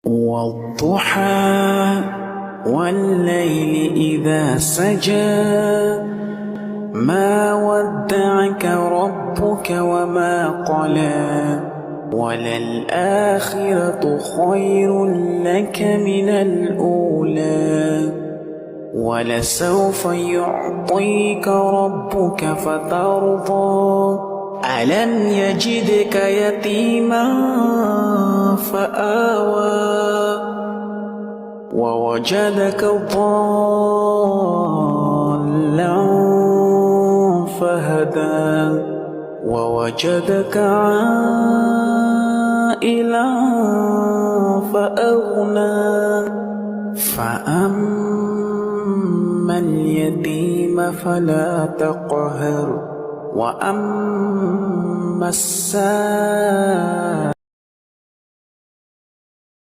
والضحى والليل إذا سجى ما ودعك ربك وما قلى وللآخرة خير لك من الأولى ولسوف يعطيك ربك فترضى ألم يجدك يتيما فآوى ووجدك ضالا فهدى ووجدك عائلا فأغنى فأما اليتيم فلا تقهر وأما السائل